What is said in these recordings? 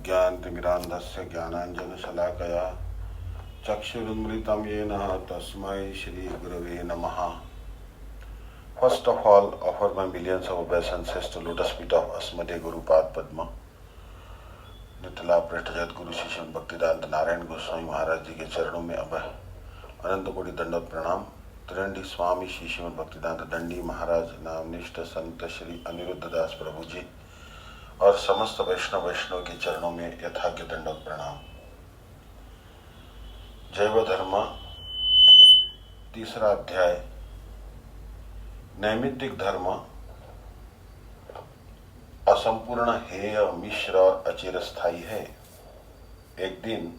ज्ञानतिमिरान्धस्य ज्ञानाञ्जनशलाकया चक्षुरुन्मिलितं येन तस्मै श्रीगुरवे नमः. First of all, offer my millions of obeisances to lotus feet of Asmade Guru Pad Padma. नितला पृष्ठ जगत गुरु शिष्य भक्तिदांत नारायण गोस्वामी महाराज जी के चरणों में अब अनंत कोटि दंडवत प्रणाम. त्रिदंडी स्वामी शिष्य भक्तिदांत दंडी महाराज नामनिष्ठ संत श्री अनिरुद्ध दास प्रभु जी और समस्त वैष्णव के चरणों में यथाज्ञ दंडवत प्रणाम. जैव धर्म तीसरा अध्याय. नैमित्तिक धर्म असंपूर्ण, हेय, मिश्र और अचिरस्थायी है. एक दिन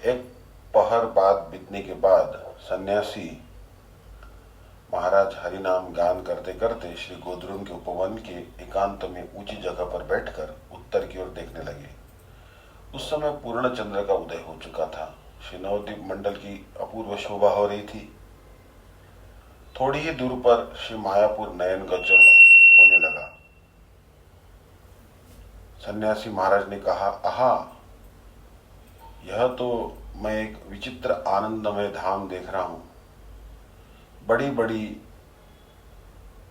एक पहर बाद बीतने के बाद सन्यासी महाराज हरिनाम गान करते करते श्री गोद्रुम के उपवन के एकांत में ऊंची जगह पर बैठकर उत्तर की ओर देखने लगे. उस समय पूर्ण चंद्र का उदय हो चुका था. श्री नवद्वीप मंडल की अपूर्व शोभा हो रही थी. थोड़ी ही दूर पर श्री मायापुर नयन गोचर होने लगा. सन्यासी महाराज ने कहा, आहा, यह तो मैं एक विचित्र आनंदमय धाम देख रहा हूं. बड़ी बड़ी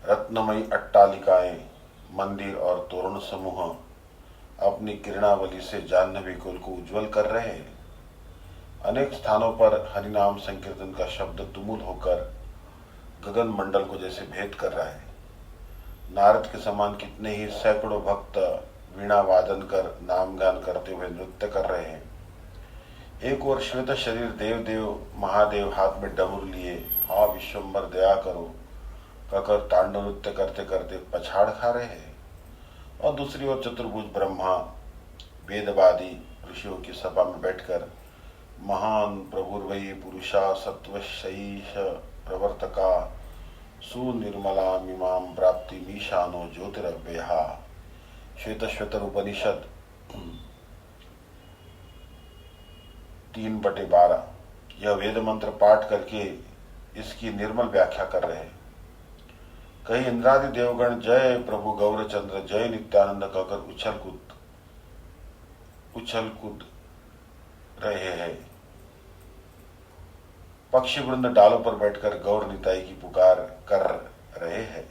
रत्नमयी अट्टालिकाएं, मंदिर और तोरण समूह अपनी किरणावली से जाह्नवी कुल को उज्जवल कर रहे हैं. अनेक स्थानों पर हरिनाम संकीर्तन का शब्द तुमुल होकर गगन मंडल को जैसे भेद कर रहा है. नारद के समान कितने ही सैकड़ों भक्त वीणा वादन कर नाम गान करते हुए नृत्य कर रहे हैं. एक और श्वेत शरीर देव महादेव हाथ में डमरू लिए हा विश्वम्बर दया करो कहकर तांडव नृत्य करते करते पछाड़ खा रहे हैं. और दूसरी ओर चतुर्भुज ब्रह्मा वेदवादी ऋषियों की सभा में बैठकर महान प्रभुर्वयी पुरुषा सत्वशैष प्रवर्तका सुनिर्मला मीमां प्राप्ति मीशानो ज्योतिरव्यहा. श्वेतर उपनिषद 3/12. यह वेद मंत्र पाठ करके इसकी निर्मल व्याख्या कर रहे हैं. कई इंद्रादि देवगण जय प्रभु गौरचंद्र जय नित्यानंद कहकर उछल कूद रहे हैं. पक्षी वृंद डालों पर बैठकर गौर निताई की पुकार कर रहे हैं.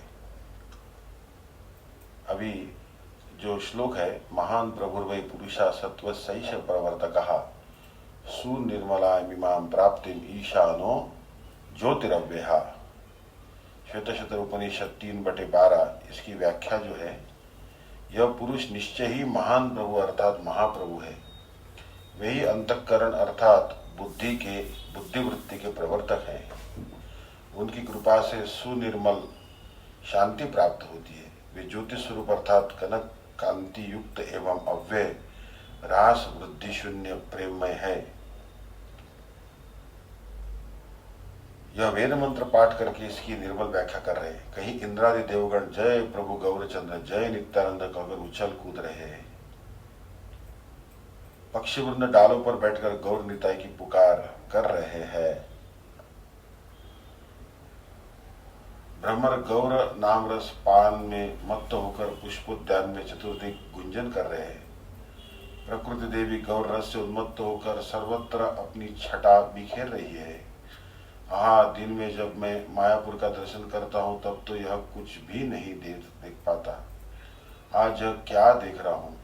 अभी जो श्लोक है, महान प्रभुर्वै पुरुषा सत्व सैष प्रवर्तकः सुनिर्मला मीमां प्राप्तिम ईशानो ज्योतिरव्यहा. श्वेतशतर उपनिषद 3/12. इसकी व्याख्या जो है, यह पुरुष निश्चय ही महान प्रभु अर्थात महाप्रभु है. वही अंतःकरण अर्थात बुद्धिवृत्ति के प्रवर्तक हैं. उनकी कृपा से सुनिर्मल शांति प्राप्त होती है. वे ज्योति स्वरूप अर्थात कनक कांति युक्त एवं अव्यय रास वृद्धि शून्य प्रेममय है. यह वेद मंत्र पाठ करके इसकी निर्मल व्याख्या कर रहे हैं. कहीं इंद्रादि देवगण जय प्रभु गौरचंद्र जय नित्यानंद कहकर उछल कूद रहे हैं. पक्षी वृंद डालों पर बैठकर गौर निताई की पुकार कर रहे हैं. भ्रमर गौर नाम रस पान में मत्त होकर पुष्पोद्यान में चतुर्दिक गुंजन कर रहे हैं. प्रकृति देवी गौर रस से उन्मत्त होकर सर्वत्र अपनी छटा बिखेर रही है. हाँ, दिन में जब मैं मायापुर का दर्शन करता हूँ तब तो यह कुछ भी नहीं देख पाता. आज यह क्या देख रहा हूँ.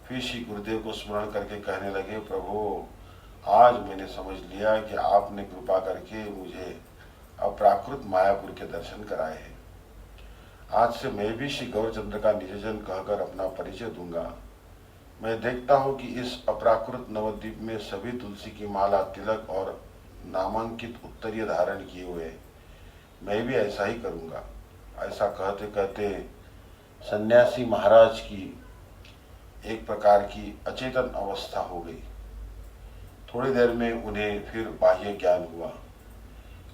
फिर श्री गुरुदेव को स्मरण करके कहने लगे, प्रभु, आज मैंने समझ लिया कि आपने कृपा करके मुझे अप्राकृत मायापुर के दर्शन कराए हैं. आज से मैं भी श्री गौरचंद्र का निजजन कहकर अपना परिचय दूंगा. मैं देखता हूँ कि इस अप्राकृत नवद्वीप में सभी तुलसी की माला, तिलक और नामांकित उत्तरीय धारण किए हुए. मैं भी ऐसा ही करूंगा. ऐसा कहते कहते सन्यासी महाराज की एक प्रकार की अचेतन अवस्था हो गई. थोड़ी देर में उन्हें फिर बाह्य ज्ञान हुआ.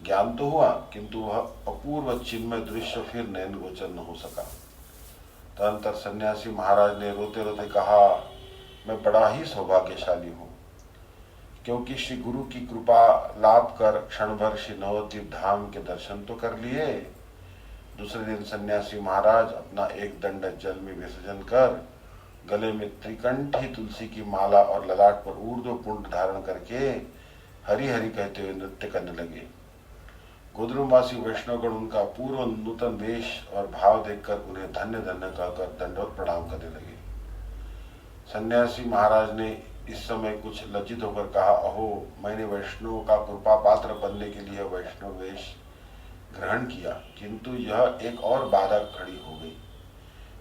ज्ञान तो हुआ, किंतु वह अपूर्व चिन्मय दृश्य फिर नयन गोचर न हो सका. तदंतर सन्यासी महाराज ने रोते रोते कहा, मैं बड़ा ही सौभाग्यशाली हूँ, क्योंकि श्री गुरु की कृपा लाभ कर क्षण भर श्री नवद्वीप धाम के दर्शन तो कर लिए. दूसरे दिन सन्यासी महाराज अपना एक दंड जल में विसर्जन कर गले में त्रिकंठी तुलसी की माला और ललाट पर ऊर्ध्व पुंड धारण करके हरि हरि कहते हुए नृत्य करने लगे। गोद्रुमवासी वैष्णवगण उनका पूर्व नूतन वेश और भाव देखकर उन्हें धन्य धन्य कहकर दंडवत प्रणाम करने लगे। सन्यासी महाराज ने इस समय कुछ लज्जित होकर कहा, अहो, मैंने वैष्णव का कृपा पात्र बनने के लिए वैष्णव वेश ग्रहण किया, किंतु यह एक और बाधा खड़ी हो गई।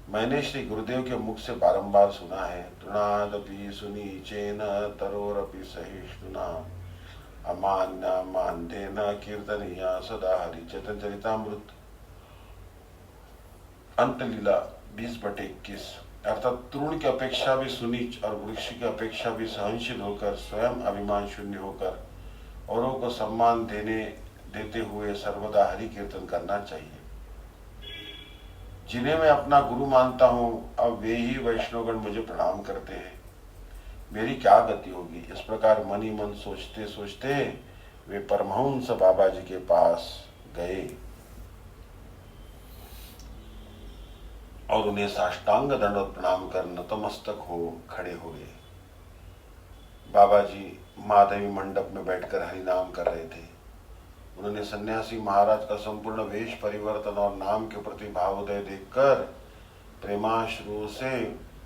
मैंने श्री गुरुदेव के मुख से बारंबार सुना है, तृणादपि सुनीचेन तरोरपि सहिष्णुना अमान्या मानदेन कीर्तनीया सदा हरि चरितामृत अंत लीला 20/21। अर्थात तृण की अपेक्षा भी सुनीच और वृक्ष की अपेक्षा भी सहनशील होकर, स्वयं अभिमान शून्य होकर औरों को सम्मान देते हुए सर्वदा हरि कीर्तन करना चाहिए। जिन्हें मैं अपना गुरु मानता हूँ, अब वे ही वैष्णवगण मुझे प्रणाम करते हैं, मेरी क्या गति होगी। इस प्रकार मन ही मन सोचते सोचते वे परमहंस बाबा जी के पास गए और उन्हें साष्टांग दंडवत प्रणाम कर नतमस्तक हो खड़े हो गए। बाबा जी माधवी मंडप में बैठकर हरि नाम कर रहे थे। उन्होंने सन्यासी महाराज का संपूर्ण वेश परिवर्तन और नाम के प्रति भावोदय देखकर प्रेमाश्रुओं से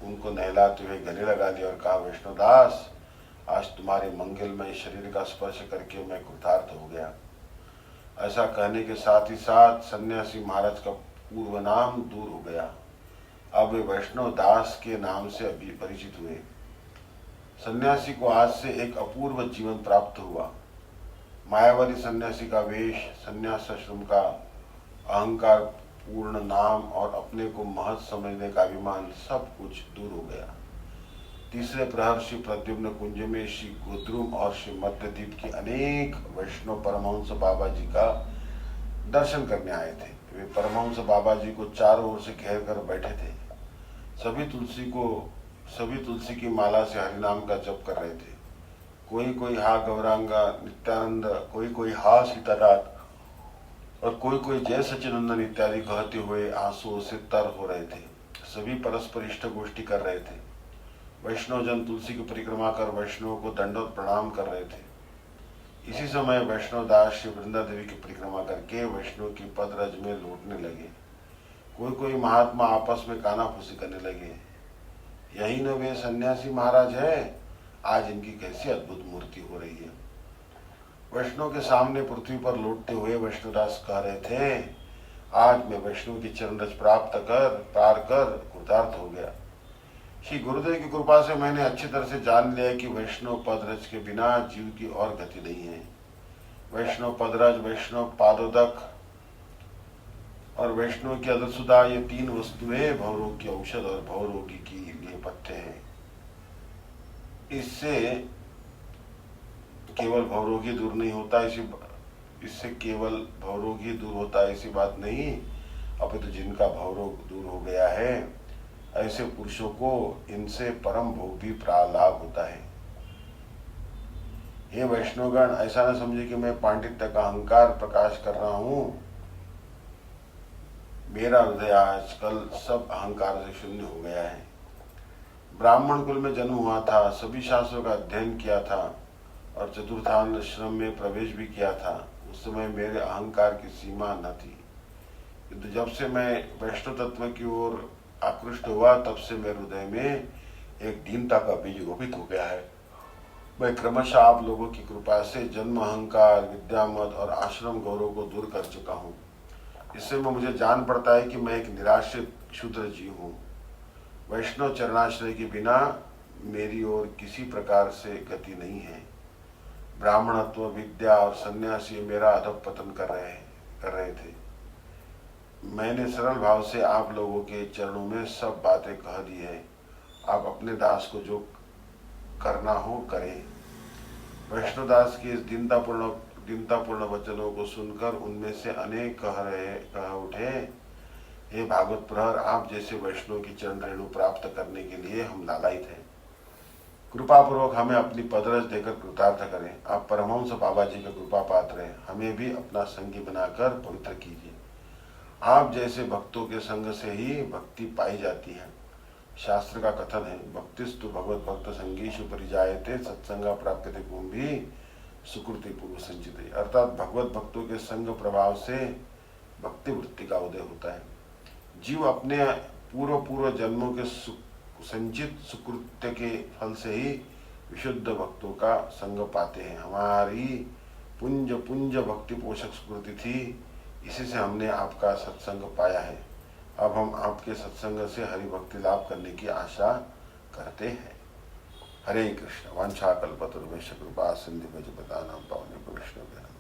उनको नहलाते हुए गले लगा लिया और कहा, वैष्णवदास, आज तुम्हारे मंगलमय शरीर का स्पर्श करके मैं कृतार्थ हो गया। ऐसा कहने के साथ ही साथ सन्यासी महाराज का पूर्व नाम दूर हो गया। अब वे वैष्णव दास के नाम से अभी परिचित हुए। सन्यासी को आज से एक अपूर्व जीवन प्राप्त हुआ। मायावादी सन्यासी का वेश, सन्यासाश्रम का अहंकार पूर्ण नाम और अपने को महत समझने का अभिमान सब कुछ दूर हो गया। तीसरे प्रहर श्री प्रद्युम्न कुंज में श्री गोद्रुम और श्री मध्यद्वीप की अनेक वैष्णव परमहंस बाबा जी का दर्शन करने आए थे। वे परमहंस बाबा जी को चारों ओर से घेर कर बैठे थे। सभी तुलसी की माला से हरिनाम का जप कर रहे थे। कोई हा गौरांगा नित्यानंद, कोई हा सीतानाथ और कोई जय सचिनंदन इत्यादि कहते हुए आंसुओं से तर हो रहे थे। सभी परस्पर इष्ट गोष्ठी कर रहे थे। वैष्णव जन तुलसी की परिक्रमा कर वैष्णव को दंडवत प्रणाम कर रहे थे। इसी समय वैष्णव दास श्री वृंदा देवी की परिक्रमा करके वैष्णव की पदरज में लौटने लगे। कोई महात्मा आपस में कानाफूसी करने लगे, यही न वे सन्यासी महाराज है, आज इनकी कैसी अद्भुत मूर्ति हो रही है। वैष्णव के सामने पृथ्वी पर लौटते हुए वैष्णवदास कह रहे थे, आज मैं वैष्णव की चरण रज प्राप्त कर पार कर कृतार्थ हो गया। श्री गुरुदेव की कृपा से मैंने अच्छी तरह से जान लिया कि वैष्णव पदरज के बिना जीव की और गति नहीं है। वैष्णव पदरज, वैष्णव पादोदक और वैष्णव की अदरसुदा, ये तीन वस्तुएं भवरोग की औषध और भवरोगी की लिए पथ्य हैं। इससे केवल भवरोगी दूर नहीं होता, इससे केवल भवरोगी दूर होता है ऐसी बात नहीं, अपितु जिनका भवरोग दूर हो गया है ऐसे पुरुषों को इनसे परम भोग भी प्रालाभ होता है। हे वैष्णवगण, ऐसा न समझे कि मैं पांडित्य का अहंकार प्रकाश कर रहा हूं। मेरा हृदय आजकल सब अहंकार से शून्य हो गया है। ब्राह्मण कुल में जन्म हुआ था, सभी शास्त्रों का अध्ययन किया था और चतुर्थान श्रम में प्रवेश भी किया था। उस समय मेरे अहंकार की सीमा न थी, किंतु जब से मैं वैष्णव तत्व की ओर आकृष्ट हुआ तब से मेरे हृदय में एक दीनता का बीज रोपित हो गया है। मैं क्रमशः आप लोगों की कृपा से जन्म अहंकार, विद्यामत और आश्रम गौरव को दूर कर चुका हूँ। इससे मुझे जान पड़ता है कि मैं एक निराश्रित क्षुद्र जीव हूँ। वैष्णव चरणाश्रय के बिना मेरी ओर किसी प्रकार से गति नहीं है। ब्राह्मणत्व, विद्या और सन्यासी मेरा अधःपतन कर रहे थे। मैंने सरल भाव से आप लोगों के चरणों में सब बातें कह दी है। आप अपने दास को जो करना हो करें। वैष्णवदास के इस दीनतापूर्ण वचनों को सुनकर उनमें से अनेक कह उठे, हे भागवत प्रहर, आप जैसे वैष्णव की चरण रेणु प्राप्त करने के लिए हम लालायित हैं। कृपा पूर्वक हमें अपनी पदरज देकर कृतार्थ करें। आप परमहंस बाबा जी के कृपा पात्र हैं, हमें भी अपना संगी बनाकर पवित्र कीजिए। आप जैसे भक्तों के संग से ही भक्ति पाई जाती है। शास्त्र का कथन है, भक्तिस्तु भगवत भक्त संगीषु परिजायते सत्संगा प्राप्यते कुंभी सुकृति पूर्व संचित। अर्थात भगवत भक्तों के संग प्रभाव से भक्ति वृत्ति का उदय होता है। जीव अपने पूर्व पूर्व जन्मों के संचित सुकृत्य के फल से ही विशुद्ध भक्तों का संग पाते हैं। हमारी पुंज पुंज भक्ति पोषक सुकृति थी, इसी से हमने आपका सत्संग पाया है। अब हम आपके सत्संग से हरि भक्ति लाभ करने की आशा करते हैं। हरे कृष्ण। वांछाकल्पतरुभ्यश्च कृपा सिंधुभ्यश्च पतितानां पावनेभ्यो वैष्णवेभ्यो